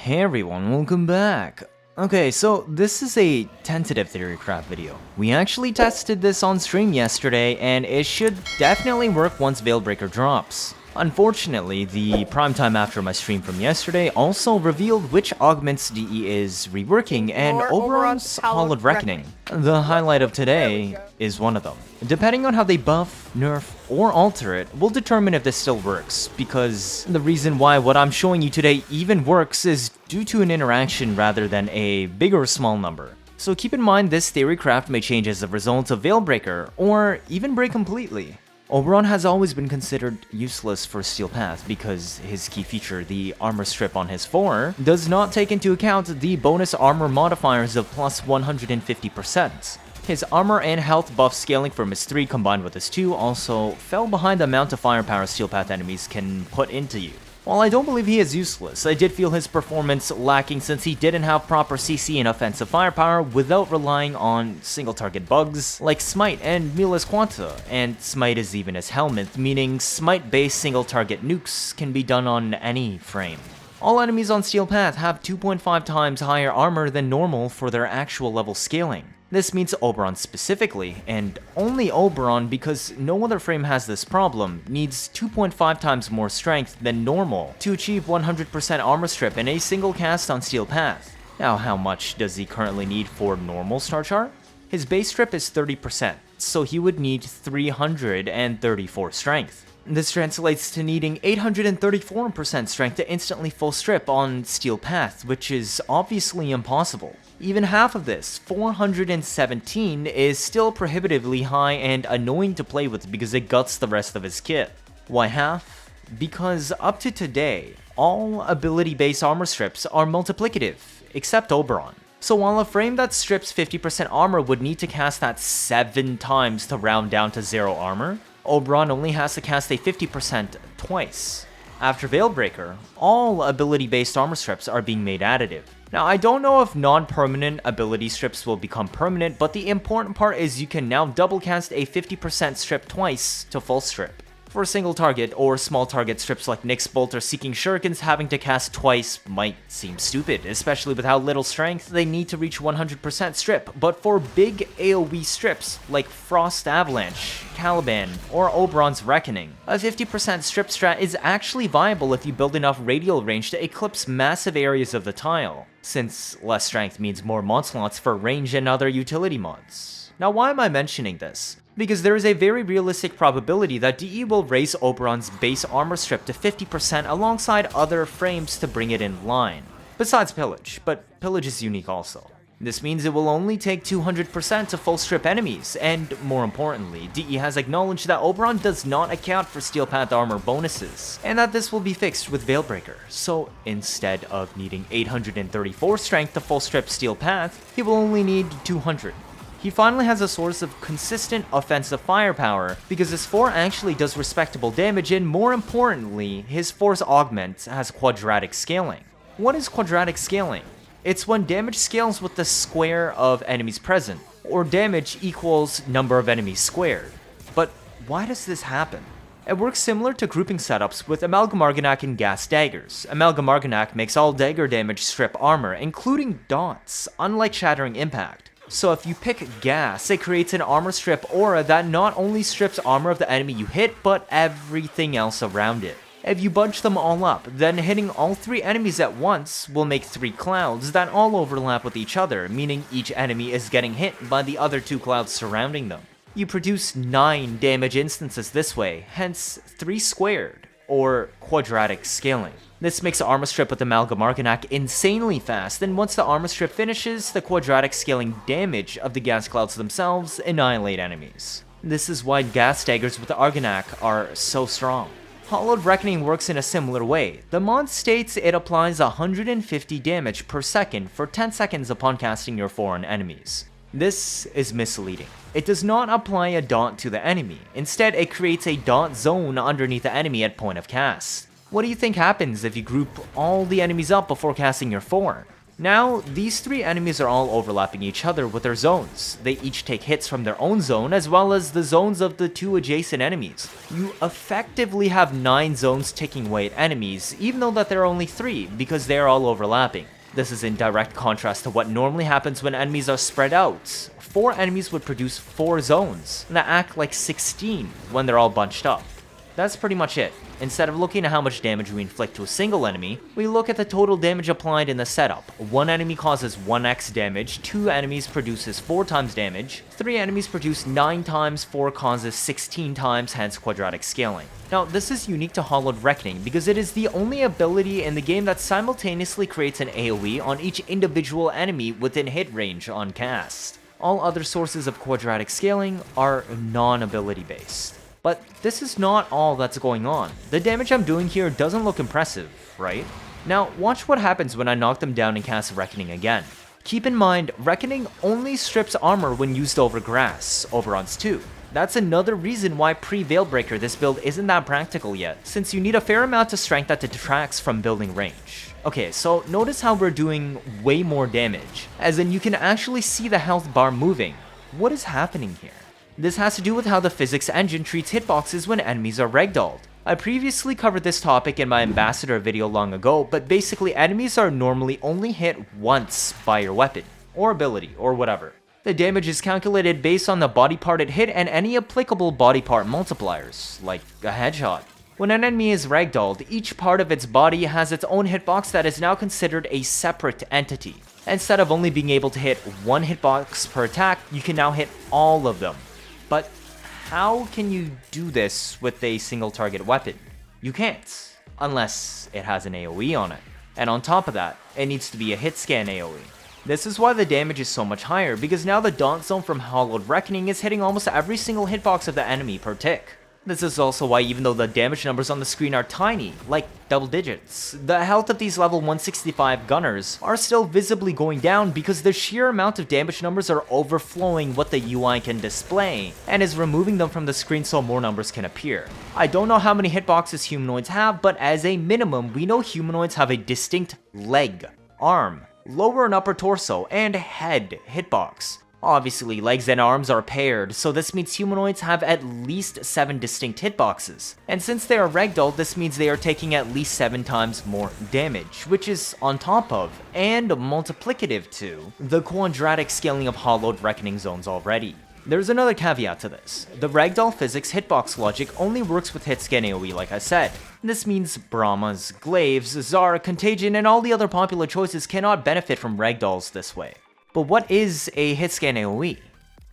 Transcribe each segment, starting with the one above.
Hey everyone, welcome back. Okay, so this is a tentative theorycraft video. We actually tested this on stream yesterday, and it should definitely work once Veilbreaker drops. Unfortunately, the primetime after my stream from yesterday also revealed which augments DE is reworking and Oberon's Hallowed Reckoning. The highlight of today is one of them. Depending on how they buff, nerf, or alter it, will determine if this still works, because the reason why what I'm showing you today even works is due to an interaction rather than a big or small number. So keep in mind this theorycraft may change as a result of Veilbreaker, or even break completely. Oberon has always been considered useless for Steel Path because his key feature, the armor strip on his 4, does not take into account the bonus armor modifiers of plus 150%. His armor and health buff scaling from his 3 combined with his 2 also fell behind the amount of firepower Steel Path enemies can put into you. While I don't believe he is useless, I did feel his performance lacking since he didn't have proper CC and offensive firepower without relying on single target bugs like Smite and Mila's Quanta, and Smite is even as Helminth, meaning Smite based single target nukes can be done on any frame. All enemies on Steel Path have 2.5 times higher armor than normal for their actual level scaling. This means Oberon specifically, and only Oberon because no other frame has this problem, needs 2.5 times more strength than normal to achieve 100% armor strip in a single cast on Steel Path. Now how much does he currently need for normal star chart? His base strip is 30%, so he would need 334 strength. This translates to needing 834% strength to instantly full strip on Steel Path, which is obviously impossible. Even half of this, 417, is still prohibitively high and annoying to play with because it guts the rest of his kit. Why half? Because up to today, all ability-based armor strips are multiplicative, except Oberon. So while a frame that strips 50% armor would need to cast that 7 times to round down to 0 armor, Oberon only has to cast a 50% twice. After Veilbreaker, all ability-based armor strips are being made additive. Now, I don't know if non-permanent ability strips will become permanent, but the important part is you can now double cast a 50% strip twice to full strip. For a single target or small target strips like Nyx's Bolt or Seeking Shurikens, having to cast twice might seem stupid, especially with how little strength they need to reach 100% strip, but for big AoE strips like Frost Avalanche, Caliban, or Oberon's Reckoning, a 50% strip strat is actually viable if you build enough radial range to eclipse massive areas of the tile, since less strength means more mod slots for range and other utility mods. Now why am I mentioning this? Because there is a very realistic probability that DE will raise Oberon's base armor strip to 50% alongside other frames to bring it in line. Besides Pillage, but Pillage is unique also. This means it will only take 200% to full strip enemies, and more importantly, DE has acknowledged that Oberon does not account for Steel Path armor bonuses, and that this will be fixed with Veilbreaker. So instead of needing 834 strength to full strip Steel Path, he will only need 200. He finally has a source of consistent offensive firepower, because his 4 actually does respectable damage, and more importantly, his 4's augment has quadratic scaling. What is quadratic scaling? It's when damage scales with the square of enemies present, or damage equals number of enemies squared. But why does this happen? It works similar to grouping setups with Amalgam Argonac and Gas Daggers. Amalgam Argonac makes all dagger damage strip armor, including dots, unlike Shattering Impact. So if you pick Gas, it creates an armor strip aura that not only strips armor of the enemy you hit, but everything else around it. If you bunch them all up, then hitting all 3 enemies at once will make 3 clouds that all overlap with each other, meaning each enemy is getting hit by the other 2 clouds surrounding them. You produce 9 damage instances this way, hence 3 squared, or quadratic scaling. This makes the armor strip with Amalgam Argonac insanely fast, and once the armor strip finishes, the quadratic scaling damage of the gas clouds themselves annihilate enemies. This is why gas daggers with the Argonac are so strong. Hallowed Reckoning works in a similar way. The mod states it applies 150 damage per second for 10 seconds upon casting your 4 on enemies. This is misleading. It does not apply a dot to the enemy. Instead, it creates a dot zone underneath the enemy at point of cast. What do you think happens if you group all the enemies up before casting your 4? Now, these three enemies are all overlapping each other with their zones. They each take hits from their own zone as well as the zones of the two adjacent enemies. You effectively have 9 zones ticking away at enemies, even though that there are only 3 because they are all overlapping. This is in direct contrast to what normally happens when enemies are spread out. 4 enemies would produce 4 zones that act like 16 when they're all bunched up. That's pretty much it. Instead of looking at how much damage we inflict to a single enemy, we look at the total damage applied in the setup. 1 enemy causes 1x damage, 2 enemies produces 4 times damage, 3 enemies produce 9 times, 4 causes 16 times, hence quadratic scaling. Now, this is unique to Hallowed Reckoning because it is the only ability in the game that simultaneously creates an AoE on each individual enemy within hit range on cast. All other sources of quadratic scaling are non-ability based. But this is not all that's going on. The damage I'm doing here doesn't look impressive, right? Now, watch what happens when I knock them down and cast Reckoning again. Keep in mind, Reckoning only strips armor when used over grass, Oberon's too. That's another reason why pre-Veilbreaker this build isn't that practical yet, since you need a fair amount of strength that detracts from building range. Okay, so notice how we're doing way more damage, as in you can actually see the health bar moving. What is happening here? This has to do with how the physics engine treats hitboxes when enemies are ragdolled. I previously covered this topic in my Ambassador video long ago, but basically enemies are normally only hit once by your weapon, or ability, or whatever. The damage is calculated based on the body part it hit and any applicable body part multipliers, like a headshot. When an enemy is ragdolled, each part of its body has its own hitbox that is now considered a separate entity. Instead of only being able to hit one hitbox per attack, you can now hit all of them. But how can you do this with a single target weapon? You can't, unless it has an AoE on it. And on top of that, it needs to be a hit scan AoE. This is why the damage is so much higher, because now the daunt zone from Hallowed Reckoning is hitting almost every single hitbox of the enemy per tick. This is also why even though the damage numbers on the screen are tiny, like double digits, the health of these level 165 gunners are still visibly going down because the sheer amount of damage numbers are overflowing what the UI can display, and is removing them from the screen so more numbers can appear. I don't know how many hitboxes humanoids have, but as a minimum, we know humanoids have a distinct leg, arm, lower and upper torso, and head hitbox. Obviously, legs and arms are paired, so this means humanoids have at least 7 distinct hitboxes. And since they are ragdolled, this means they are taking at least 7 times more damage, which is on top of, and multiplicative to, the quadratic scaling of Hallowed Reckoning zones already. There's another caveat to this. The ragdoll physics hitbox logic only works with hitscan AoE like I said. This means Brahmas, Glaives, Zara, Contagion, and all the other popular choices cannot benefit from ragdolls this way. But what is a hitscan AoE?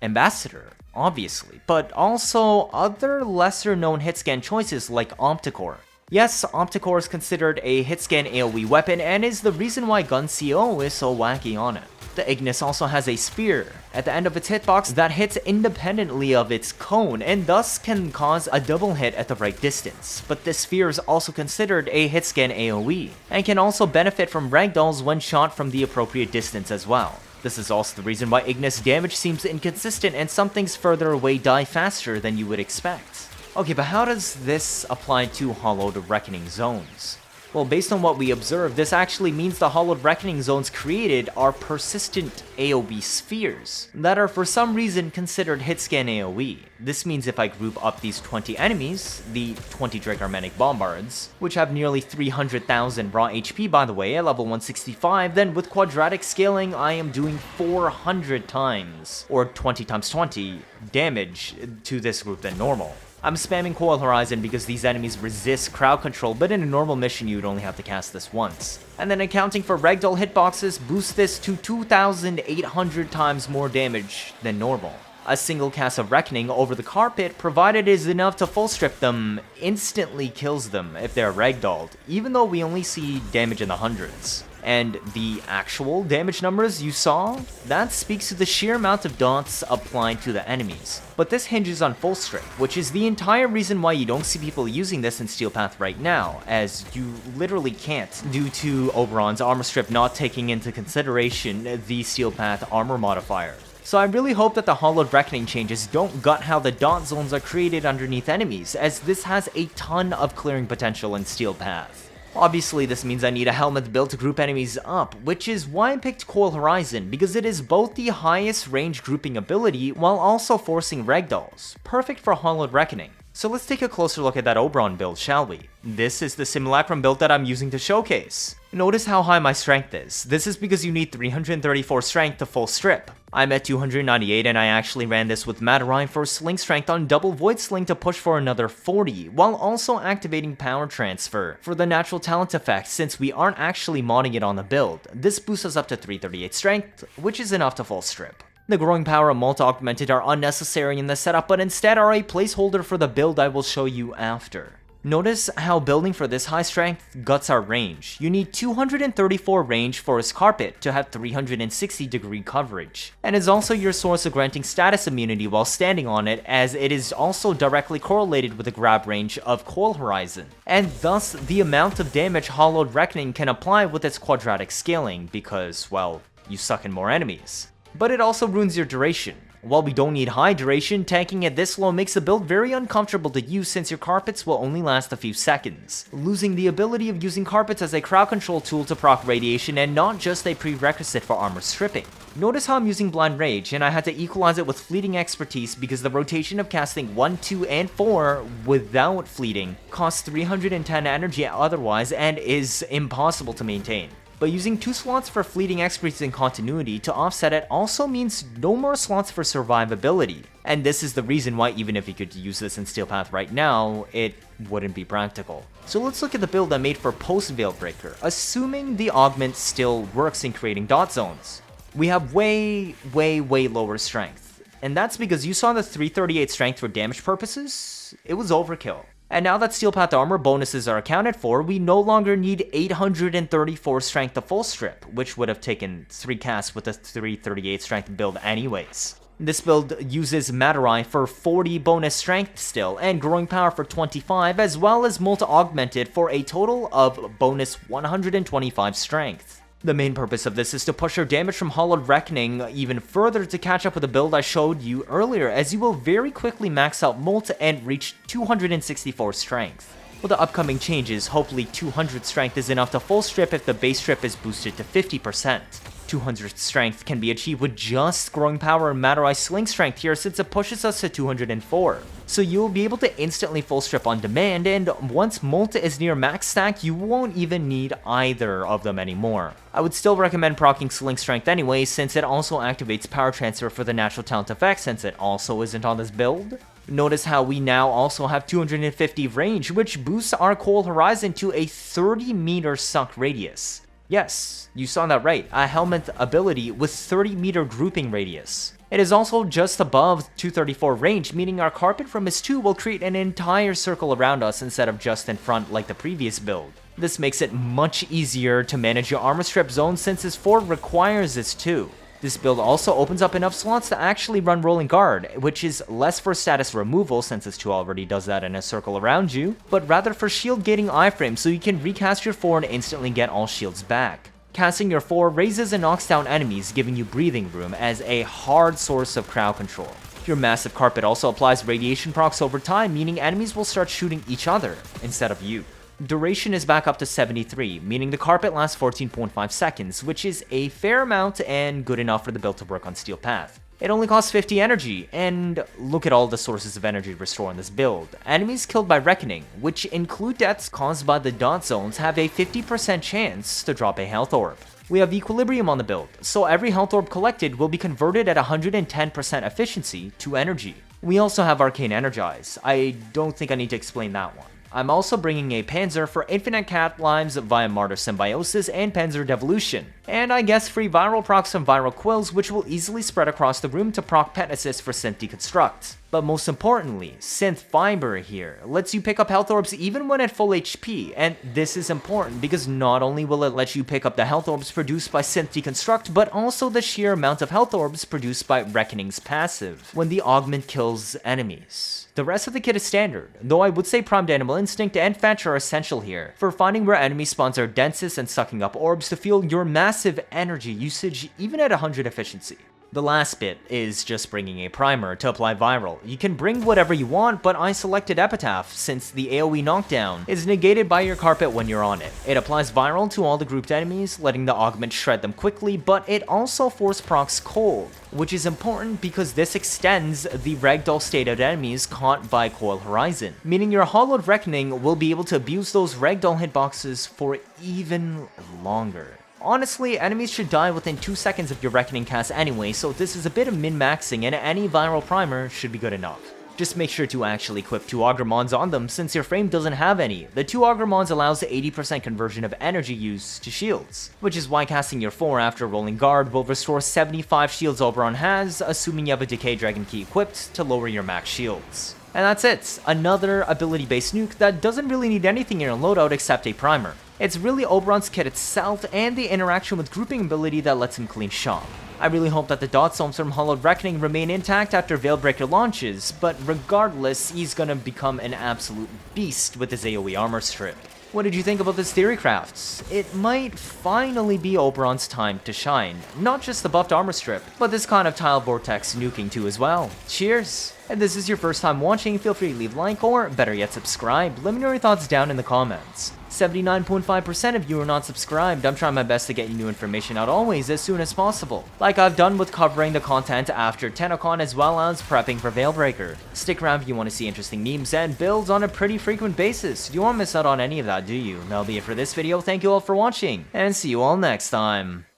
Ambassador, obviously, but also other lesser known hitscan choices like Opticore. Yes, Opticore is considered a hitscan AoE weapon and is the reason why Gun CO is so wacky on it. The Ignis also has a spear at the end of its hitbox that hits independently of its cone and thus can cause a double hit at the right distance. But this spear is also considered a hitscan AoE and can also benefit from ragdolls when shot from the appropriate distance as well. This is also the reason why Ignis damage seems inconsistent and some things further away die faster than you would expect. Okay, but how does this apply to Hallowed Reckoning zones? Well, based on what we observed, this actually means the Hallowed Reckoning zones created are persistent AoE spheres that are for some reason considered hitscan AoE. This means if I group up these 20 enemies, the 20 Dragarmanic Bombards, which have nearly 300,000 raw HP by the way at level 165, then with quadratic scaling I am doing 400 times, or 20 times 20, damage to this group than normal. I'm spamming Coil Horizon because these enemies resist crowd control, but in a normal mission you would only have to cast this once. And then accounting for ragdoll hitboxes, boost this to 2,800 times more damage than normal. A single cast of Reckoning over the carpet, provided it is enough to full strip them, instantly kills them if they're ragdolled, even though we only see damage in the hundreds. And the actual damage numbers you saw, that speaks to the sheer amount of daunts applied to the enemies. But this hinges on full strip, which is the entire reason why you don't see people using this in Steel Path right now, as you literally can't due to Oberon's armor strip not taking into consideration the Steel Path armor modifier. So I really hope that the Hallowed Reckoning changes don't gut how the daunt zones are created underneath enemies, as this has a ton of clearing potential in Steel Path. Obviously, this means I need a Helminth build to group enemies up, which is why I picked Coil Horizon, because it is both the highest range grouping ability while also forcing Ragdolls, perfect for Hallowed Reckoning. So let's take a closer look at that Oberon build, shall we? This is the Simulacrum build that I'm using to showcase. Notice how high my strength is. This is because you need 334 strength to full strip. I'm at 298 and I actually ran this with Matarai for sling strength on double void sling to push for another 40, while also activating power transfer for the natural talent effect since we aren't actually modding it on the build. This boosts us up to 338 strength, which is enough to full strip. The growing power and multi-augmented are unnecessary in the setup, but instead are a placeholder for the build I will show you after. Notice how building for this high strength guts our range. You need 234 range for his carpet to have 360 degree coverage, and is also your source of granting status immunity while standing on it, as it is also directly correlated with the grab range of Coil Horizon, and thus the amount of damage Hallowed Reckoning can apply with its quadratic scaling because, well, you suck in more enemies. But it also ruins your duration. While we don't need high duration, tanking at this low makes the build very uncomfortable to use since your carpets will only last a few seconds, losing the ability of using carpets as a crowd control tool to proc radiation and not just a prerequisite for armor stripping. Notice how I'm using Blind Rage, and I had to equalize it with Fleeting Expertise because the rotation of casting 1, 2, and 4 without Fleeting costs 310 energy otherwise and is impossible to maintain. But using 2 slots for Fleeting Expertise and Continuity to offset it also means no more slots for Survivability. And this is the reason why even if you could use this in Steel Path right now, it wouldn't be practical. So let's look at the build I made for Post-Veilbreaker, assuming the augment still works in creating dot zones. We have way lower strength. And that's because you saw the 338 strength for damage purposes? It was overkill. And now that Steel Path armor bonuses are accounted for, we no longer need 834 strength to full strip, which would have taken 3 casts with a 338 strength build anyways. This build uses Matarai for 40 bonus strength still, and growing power for 25, as well as multi-augmented for a total of bonus 125 strength. The main purpose of this is to push our damage from Hallowed Reckoning even further to catch up with the build I showed you earlier, as you will very quickly max out Molt and reach 264 strength. With the upcoming changes, hopefully 200 strength is enough to full strip if the base strip is boosted to 50%. 200 strength can be achieved with just growing power and Matarai sling strength here since it pushes us to 204. So you will be able to instantly full strip on demand, and once Molta is near max stack, you won't even need either of them anymore. I would still recommend proccing sling strength anyway, since it also activates power transfer for the natural talent effect since it also isn't on this build. Notice how we now also have 250 range, which boosts our Coil Horizon to a 30 meter suck radius. Yes, you saw that right, a Helminth ability with 30 meter grouping radius. It is also just above 234 range, meaning our carpet from his 2 will create an entire circle around us instead of just in front like the previous build. This makes it much easier to manage your armor strip zone since his 4 requires this too. This build also opens up enough slots to actually run Rolling Guard, which is less for status removal since his 2 already does that in a circle around you, but rather for shield gating iframe so you can recast your 4 and instantly get all shields back. Casting your 4 raises and knocks down enemies, giving you breathing room as a hard source of crowd control. Your massive carpet also applies radiation procs over time, meaning enemies will start shooting each other instead of you. Duration is back up to 73, meaning the carpet lasts 14.5 seconds, which is a fair amount and good enough for the build to work on Steel Path. It only costs 50 energy, and look at all the sources of energy restore in this build. Enemies killed by Reckoning, which include deaths caused by the dot zones, have a 50% chance to drop a health orb. We have Equilibrium on the build, so every health orb collected will be converted at 110% efficiency to energy. We also have Arcane Energize. I don't think I need to explain that one. I'm also bringing a Panzer for infinite cat limes via Martyr Symbiosis and Panzer Devolution, and I guess free viral procs from Viral Quills, which will easily spread across the room to proc Pet Assist for Synth Deconstruct. But most importantly, Synth Fiber here lets you pick up health orbs even when at full HP, and this is important because not only will it let you pick up the health orbs produced by Synth Deconstruct, but also the sheer amount of health orbs produced by Reckoning's passive when the augment kills enemies. The rest of the kit is standard, though I would say Primed Animal Instinct and Fetch are essential here for finding where enemy spawns are densest and sucking up orbs to fuel your massive energy usage even at 100 efficiency. The last bit is just bringing a primer to apply viral. You can bring whatever you want, but I selected Epitaph since the AoE knockdown is negated by your carpet when you're on it. It applies viral to all the grouped enemies, letting the augment shred them quickly, but it also force procs cold, which is important because this extends the ragdoll state of enemies caught by Coil Horizon, meaning your Hallowed Reckoning will be able to abuse those ragdoll hitboxes for even longer. Honestly, enemies should die within 2 seconds of your Reckoning cast anyway, so this is a bit of min-maxing and any viral primer should be good enough. Just make sure to actually equip 2 Augur Mods on them since your frame doesn't have any. The 2 Augur Mods allows the 80% conversion of energy use to shields, which is why casting your 4 after rolling guard will restore 75 shields Oberon has, assuming you have a Decay Dragon Key equipped to lower your max shields. And that's it, another ability-based nuke that doesn't really need anything in your loadout except a primer. It's really Oberon's kit itself and the interaction with grouping ability that lets him clean shop. I really hope that the dot zones from Hallowed Reckoning remain intact after Veilbreaker launches, but regardless, he's gonna become an absolute beast with his AoE armor strip. What did you think about this theory crafts? It might finally be Oberon's time to shine. Not just the buffed armor strip, but this kind of tile vortex nuking too as well. Cheers! If this is your first time watching, feel free to leave a like or, better yet, subscribe. Let me know your thoughts down in the comments. 79.5% of you are not subscribed. I'm trying my best to get you new information out always as soon as possible, like I've done with covering the content after TennoCon as well as prepping for Veilbreaker. Stick around if you want to see interesting memes and builds on a pretty frequent basis. You won't miss out on any of that, do you? That'll be it for this video. Thank you all for watching, and see you all next time.